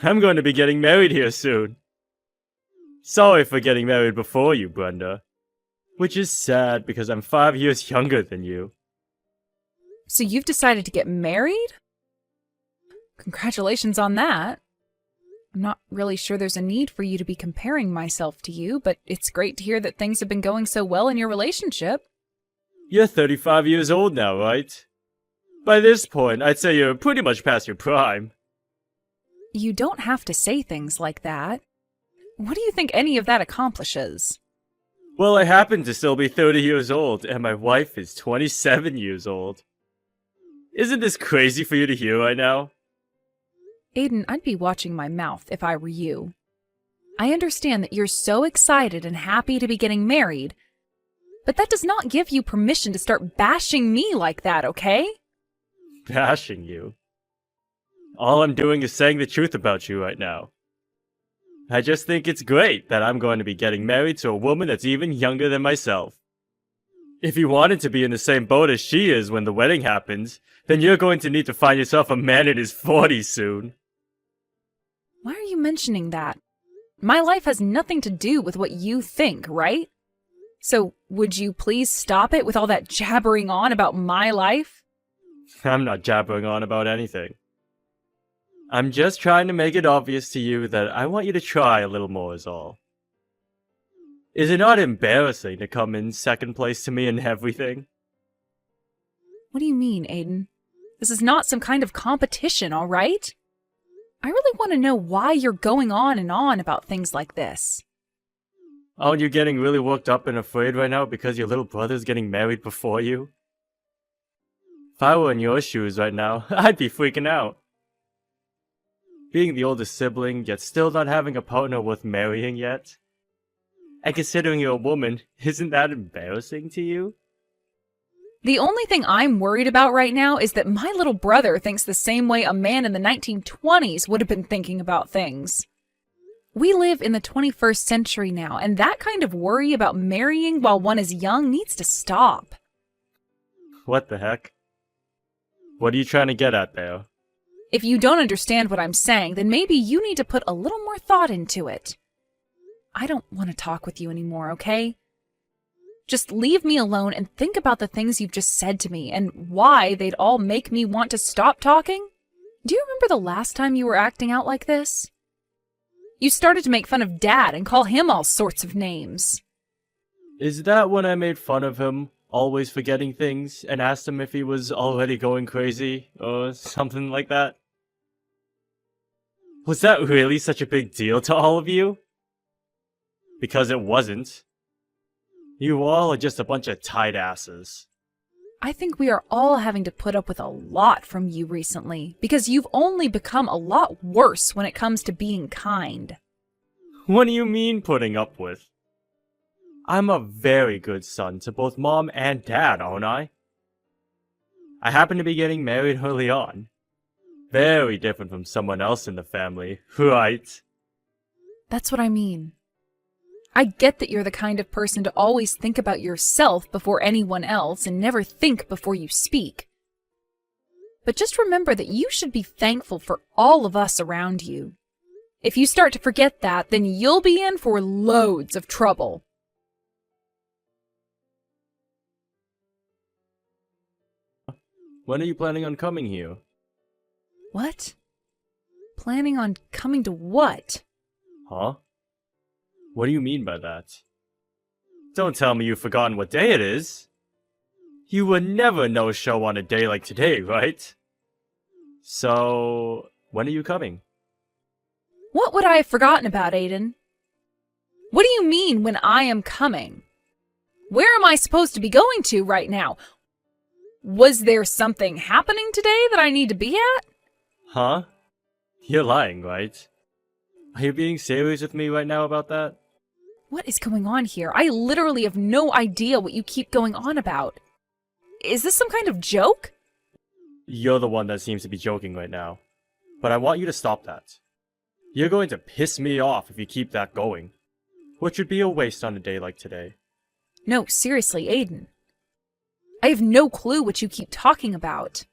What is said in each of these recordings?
I'm going to be getting married here soon. Sorry for getting married before you, Brenda. Which is sad because I'm 5 years younger than you. So you've decided to get married? Congratulations on that. I'm not really sure there's a need for you to be comparing myself to you, but it's great to hear that things have been going so well in your relationship. You're 35 years old now, right? By this point, I'd say you're pretty much past your prime. You don't have to say things like that. What do you think any of that accomplishes? Well, I happen to still be 30 years old, and my wife is 27 years old. Isn't this crazy for you to hear right now? Aiden, I'd be watching my mouth if I were you. I understand that you're so excited and happy to be getting married, but that does not give you permission to start bashing me like that, okay? Bashing you? All I'm doing is saying the truth about you right now. I just think it's great that I'm going to be getting married to a woman that's even younger than myself. If you wanted to be in the same boat as she is when the wedding happens, then you're going to need to find yourself a man in his 40s soon. Why are you mentioning that? My life has nothing to do with what you think, right? So, would you please stop it with all that jabbering on about my life? I'm not jabbering on about anything. I'm just trying to make it obvious to you that I want you to try a little more is all. Is it not embarrassing to come in second place to me in everything? What do you mean, Aiden? This is not some kind of competition, all right? I really want to know why you're going on and on about things like this. Aren't you getting really worked up and afraid right now because your little brother's getting married before you? If I were in your shoes right now, I'd be freaking out. Being the oldest sibling, yet still not having a partner worth marrying yet? And considering you're a woman, isn't that embarrassing to you? The only thing I'm worried about right now is that my little brother thinks the same way a man in the 1920s would have been thinking about things. We live in the 21st century now, and that kind of worry about marrying while one is young needs to stop. What the heck? What are you trying to get at there? If you don't understand what I'm saying, then maybe you need to put a little more thought into it. I don't want to talk with you anymore, okay? Just leave me alone and think about the things you've just said to me and why they'd all make me want to stop talking. Do you remember the last time you were acting out like this? You started to make fun of Dad and call him all sorts of names. Is that when I made fun of him, always forgetting things, and asked him if he was already going crazy, or something like that? Was that really such a big deal to all of you? Because it wasn't. You all are just a bunch of tight asses. I think we are all having to put up with a lot from you recently, because you've only become a lot worse when it comes to being kind. What do you mean putting up with? I'm a very good son to both Mom and Dad, aren't I? I happen to be getting married early on. Very different from someone else in the family, right? That's what I mean. I get that you're the kind of person to always think about yourself before anyone else and never think before you speak. But just remember that you should be thankful for all of us around you. If you start to forget that, then you'll be in for loads of trouble. When are you planning on coming here? What? Planning on coming to what? Huh? What do you mean by that? Don't tell me you've forgotten what day it is. You would never no-show on a day like today, right? So, when are you coming? What would I have forgotten about, Aiden? What do you mean when I am coming? Where am I supposed to be going to right now? Was there something happening today that I need to be at? Huh? You're lying, right? Are you being serious with me right now about that? What is going on here? I literally have no idea what you keep going on about. Is this some kind of joke? You're the one that seems to be joking right now. But I want you to stop that. You're going to piss me off if you keep that going. Which would be a waste on a day like today. No, seriously, Aiden. I have no clue what you keep talking about.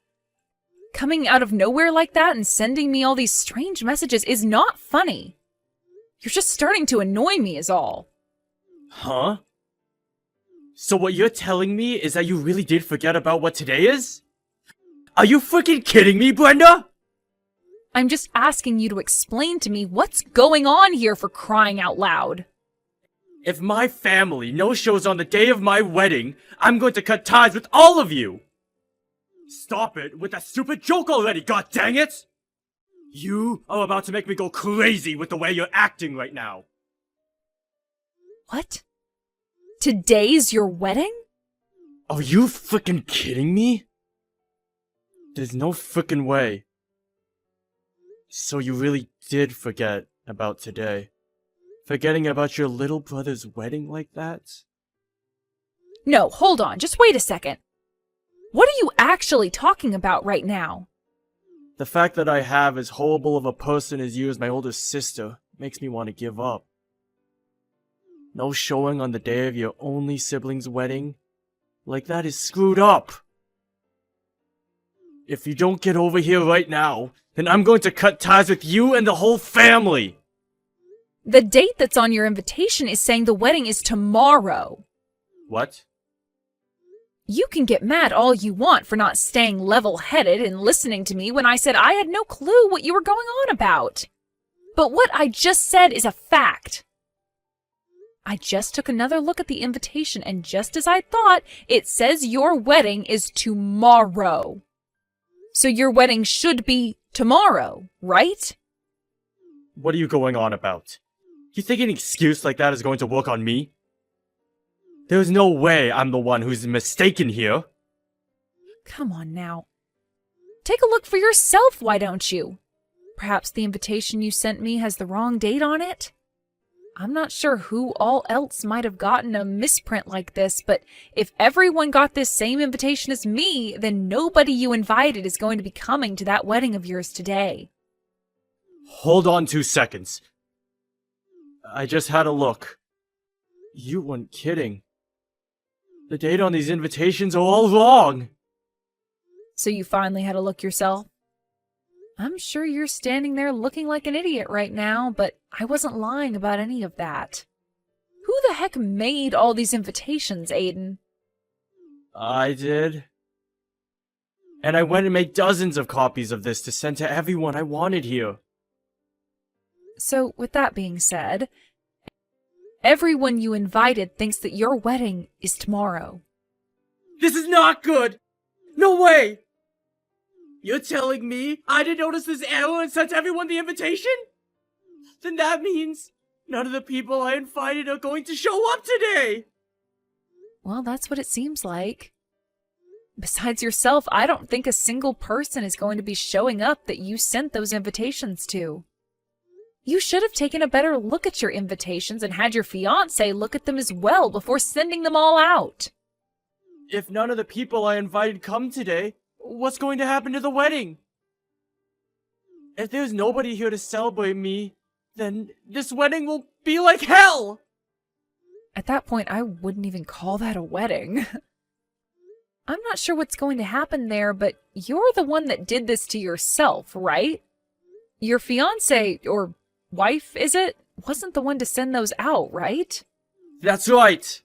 Coming out of nowhere like that and sending me all these strange messages is not funny. You're just starting to annoy me is all. Huh? So what you're telling me is that you really did forget about what today is? Are you freaking kidding me, Brenda? I'm just asking you to explain to me what's going on here, for crying out loud. If my family no-shows on the day of my wedding, I'm going to cut ties with all of you! Stop it with that stupid joke already, god dang it! You are about to make me go crazy with the way you're acting right now. What? Today's your wedding? Are you frickin' kidding me? There's no frickin' way. So you really did forget about today? Forgetting about your little brother's wedding like that? No, hold on, just wait a second. What are you actually talking about right now? The fact that I have as horrible of a person as you as my older sister makes me want to give up. No showing on the day of your only sibling's wedding? Like that is screwed up. If you don't get over here right now, then I'm going to cut ties with you and the whole family! The date that's on your invitation is saying the wedding is tomorrow. What? You can get mad all you want for not staying level-headed and listening to me when I said I had no clue what you were going on about. But what I just said is a fact. I just took another look at the invitation, and just as I thought, it says your wedding is tomorrow. So your wedding should be tomorrow, right? What are you going on about? You think an excuse like that is going to work on me? There's no way I'm the one who's mistaken here. Come on now. Take a look for yourself, why don't you? Perhaps the invitation you sent me has the wrong date on it? I'm not sure who all else might have gotten a misprint like this, but if everyone got this same invitation as me, then nobody you invited is going to be coming to that wedding of yours today. Hold on 2 seconds. I just had a look. You weren't kidding. The date on these invitations are all wrong. So you finally had a look yourself? I'm sure you're standing there looking like an idiot right now, but I wasn't lying about any of that. Who the heck made all these invitations, Aiden? I did. And I went and made dozens of copies of this to send to everyone I wanted here. So, with that being said, everyone you invited thinks that your wedding is tomorrow. This is not good! No way! You're telling me I didn't notice this error and sent everyone the invitation? Then that means none of the people I invited are going to show up today! Well, that's what it seems like. Besides yourself, I don't think a single person is going to be showing up that you sent those invitations to. You should have taken a better look at your invitations and had your fiancé look at them as well before sending them all out. If none of the people I invited come today, what's going to happen to the wedding? If there's nobody here to celebrate me, then this wedding will be like hell! At that point, I wouldn't even call that a wedding. I'm not sure what's going to happen there, but you're the one that did this to yourself, right? Your fiancé, or wife, is it? Wasn't the one to send those out, right? That's right!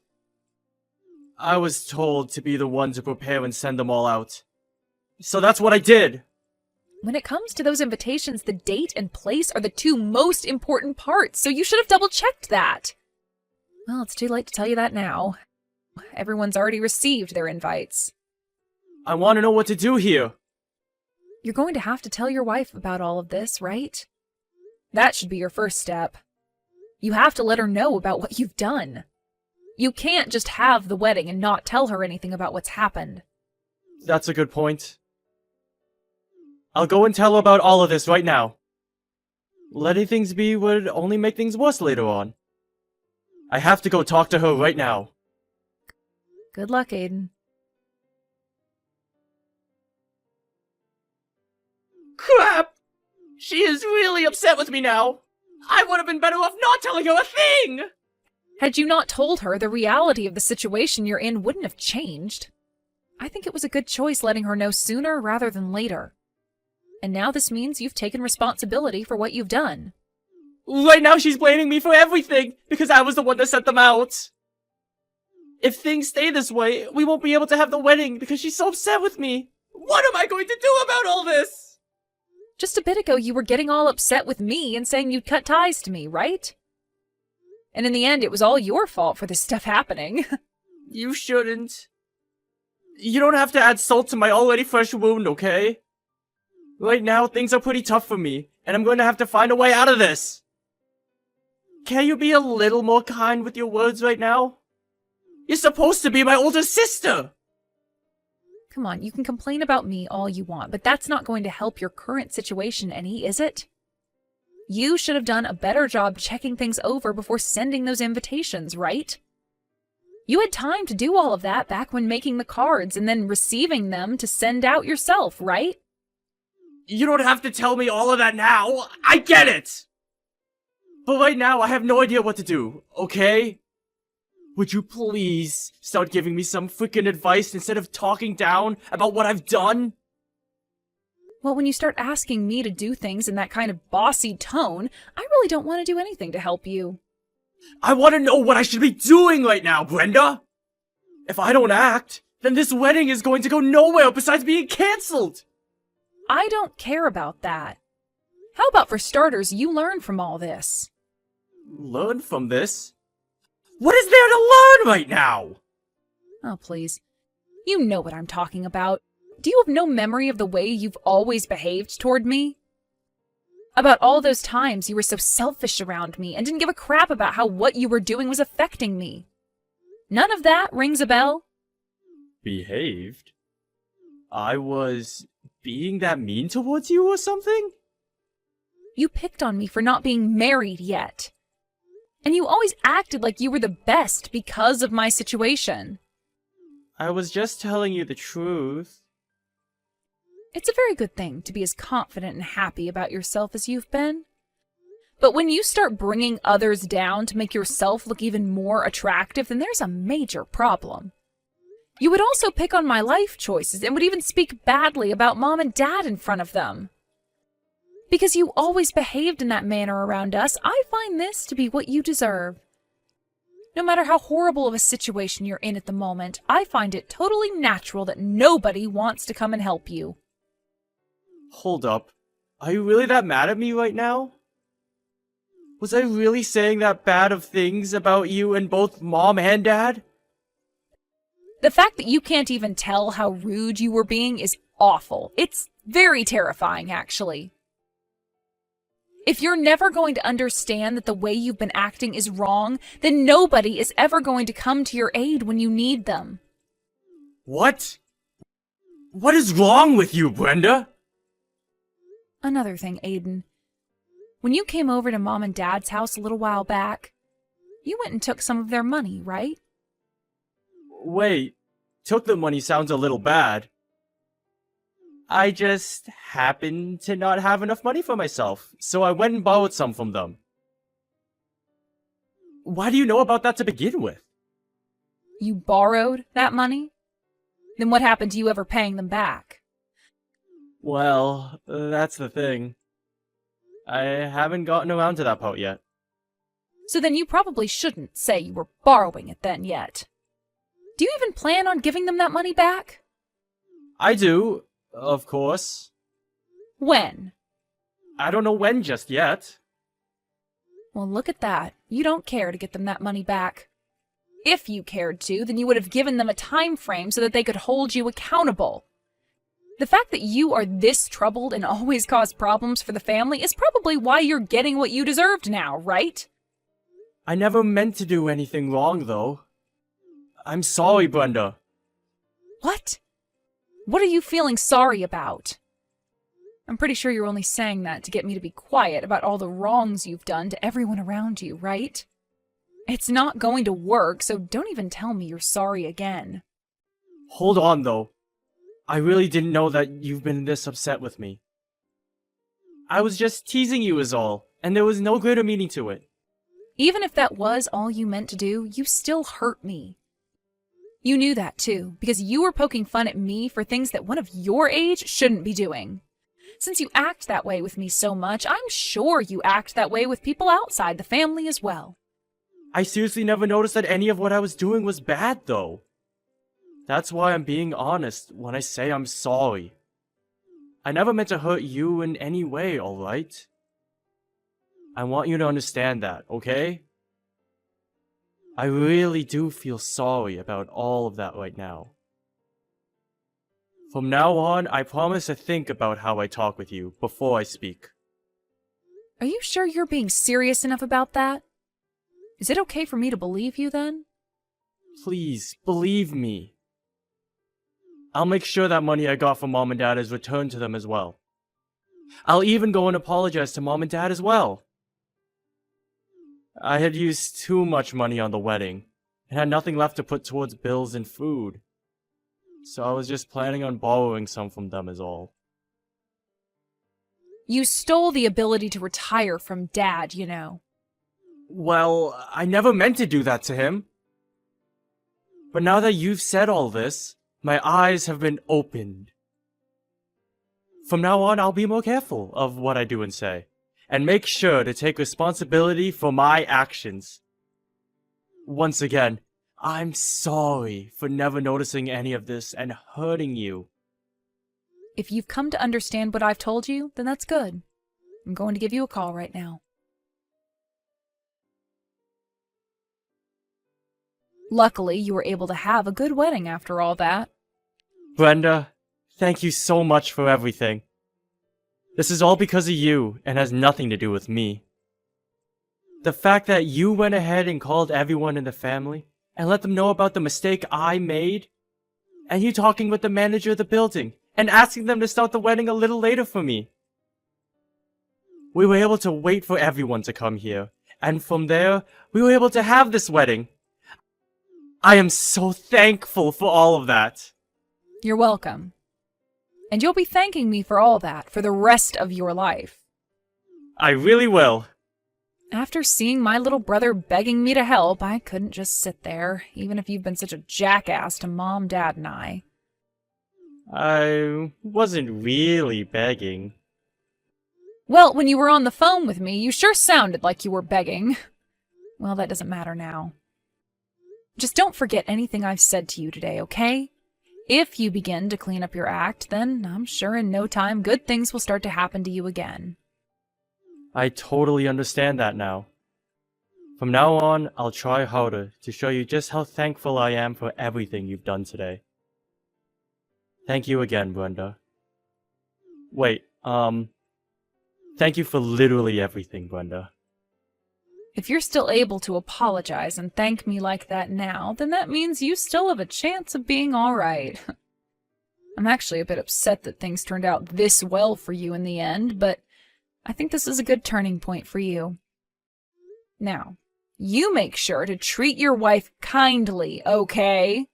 I was told to be the one to prepare and send them all out. So that's what I did! When it comes to those invitations, the date and place are the two most important parts, so you should have double-checked that. Well, it's too late to tell you that now. Everyone's already received their invites. I want to know what to do here. You're going to have to tell your wife about all of this, right? That should be your first step. You have to let her know about what you've done. You can't just have the wedding and not tell her anything about what's happened. That's a good point. I'll go and tell her about all of this right now. Letting things be would only make things worse later on. I have to go talk to her right now. Good luck, Aiden. Crap! She is really upset with me now! I would have been better off not telling her a thing! Had you not told her, the reality of the situation you're in wouldn't have changed. I think it was a good choice letting her know sooner rather than later. And now this means you've taken responsibility for what you've done. Right now she's blaming me for everything, because I was the one that sent them out. If things stay this way, we won't be able to have the wedding because she's so upset with me. What am I going to do about all this? Just a bit ago, you were getting all upset with me and saying you'd cut ties to me, right? And in the end, it was all your fault for this stuff happening. You shouldn't. You don't have to add salt to my already fresh wound, okay? Right now, things are pretty tough for me, and I'm going to have to find a way out of this. Can you be a little more kind with your words right now? You're supposed to be my older sister! Come on, you can complain about me all you want, but that's not going to help your current situation any, is it? You should have done a better job checking things over before sending those invitations, right? You had time to do all of that back when making the cards and then receiving them to send out yourself, right? You don't have to tell me all of that now. I get it! But right now, I have no idea what to do, okay? Would you please start giving me some freaking advice instead of talking down about what I've done? Well, when you start asking me to do things in that kind of bossy tone, I really don't want to do anything to help you. I want to know what I should be doing right now, Brenda! If I don't act, then this wedding is going to go nowhere besides being cancelled! I don't care about that. How about for starters, you learn from all this? Learn from this? What is there to learn right now? Oh, please. You know what I'm talking about. Do you have no memory of the way you've always behaved toward me? About all those times you were so selfish around me and didn't give a crap about how what you were doing was affecting me. None of that rings a bell? Behaved? I was being that mean towards you or something? You picked on me for not being married yet. And you always acted like you were the best because of my situation. I was just telling you the truth. It's a very good thing to be as confident and happy about yourself as you've been. But when you start bringing others down to make yourself look even more attractive, then there's a major problem. You would also pick on my life choices and would even speak badly about Mom and Dad in front of them. Because you always behaved in that manner around us, I find this to be what you deserve. No matter how horrible of a situation you're in at the moment, I find it totally natural that nobody wants to come and help you. Hold up. Are you really that mad at me right now? Was I really saying that bad of things about you and both Mom and Dad? The fact that you can't even tell how rude you were being is awful. It's very terrifying, actually. If you're never going to understand that the way you've been acting is wrong, then nobody is ever going to come to your aid when you need them. What? What is wrong with you, Brenda? Another thing, Aiden. When you came over to Mom and Dad's house a little while back, you went and took some of their money, right? Wait, took the money sounds a little bad. I just happened to not have enough money for myself, so I went and borrowed some from them. Why do you know about that to begin with? You borrowed that money? Then what happened to you ever paying them back? Well, that's the thing. I haven't gotten around to that part yet. So then you probably shouldn't say you were borrowing it then yet. Do you even plan on giving them that money back? I do, of course. When? I don't know when just yet. Well, look at that. You don't care to get them that money back. If you cared to, then you would have given them a time frame so that they could hold you accountable. The fact that you are this troubled and always cause problems for the family is probably why you're getting what you deserved now, right? I never meant to do anything wrong, though. I'm sorry, Brenda. What? What are you feeling sorry about? I'm pretty sure you're only saying that to get me to be quiet about all the wrongs you've done to everyone around you, right? It's not going to work, so don't even tell me you're sorry again. Hold on, though. I really didn't know that you've been this upset with me. I was just teasing you is all, and there was no greater meaning to it. Even if that was all you meant to do, you still hurt me. You knew that too, because you were poking fun at me for things that one of your age shouldn't be doing. Since you act that way with me so much, I'm sure you act that way with people outside the family as well. I seriously never noticed that any of what I was doing was bad, though. That's why I'm being honest when I say I'm sorry. I never meant to hurt you in any way, alright? I want you to understand that, okay? I really do feel sorry about all of that right now. From now on, I promise to think about how I talk with you before I speak. Are you sure you're being serious enough about that? Is it okay for me to believe you then? Please, believe me. I'll make sure that money I got from Mom and Dad is returned to them as well. I'll even go and apologize to Mom and Dad as well. I had used too much money on the wedding, and had nothing left to put towards bills and food. So I was just planning on borrowing some from them is all. You stole the ability to retire from Dad, you know. Well, I never meant to do that to him. But now that you've said all this, my eyes have been opened. From now on, I'll be more careful of what I do and say, and make sure to take responsibility for my actions. Once again, I'm sorry for never noticing any of this and hurting you. If you've come to understand what I've told you, then that's good. I'm going to give you a call right now. Luckily, you were able to have a good wedding after all that. Brenda, thank you so much for everything. This is all because of you and has nothing to do with me. The fact that you went ahead and called everyone in the family and let them know about the mistake I made, and you talking with the manager of the building and asking them to start the wedding a little later for me. We were able to wait for everyone to come here, and from there, we were able to have this wedding. I am so thankful for all of that. You're welcome. And you'll be thanking me for all that for the rest of your life. I really will. After seeing my little brother begging me to help, I couldn't just sit there, even if you've been such a jackass to Mom, Dad, and I. I wasn't really begging. Well, when you were on the phone with me, you sure sounded like you were begging. Well, that doesn't matter now. Just don't forget anything I've said to you today, okay? If you begin to clean up your act, then I'm sure in no time good things will start to happen to you again. I totally understand that now. From now on, I'll try harder to show you just how thankful I am for everything you've done today. Thank you again, Brenda. Wait, thank you for literally everything, Brenda. If you're still able to apologize and thank me like that now, then that means you still have a chance of being all right. I'm actually a bit upset that things turned out this well for you in the end, but I think this is a good turning point for you. Now, you make sure to treat your wife kindly, okay?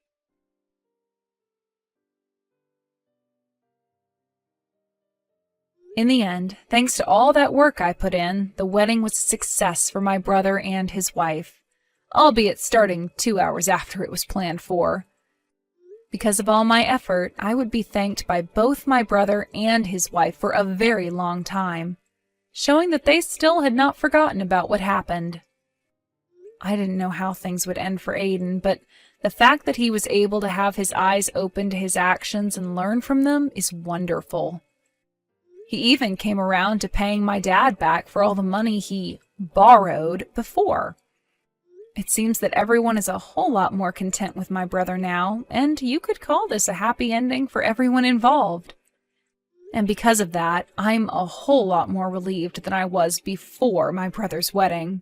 In the end, thanks to all that work I put in, the wedding was a success for my brother and his wife, albeit starting 2 hours after it was planned for. Because of all my effort, I would be thanked by both my brother and his wife for a very long time, showing that they still had not forgotten about what happened. I didn't know how things would end for Aiden, but the fact that he was able to have his eyes open to his actions and learn from them is wonderful. He even came around to paying my dad back for all the money he borrowed before. It seems that everyone is a whole lot more content with my brother now, and you could call this a happy ending for everyone involved. And because of that, I'm a whole lot more relieved than I was before my brother's wedding.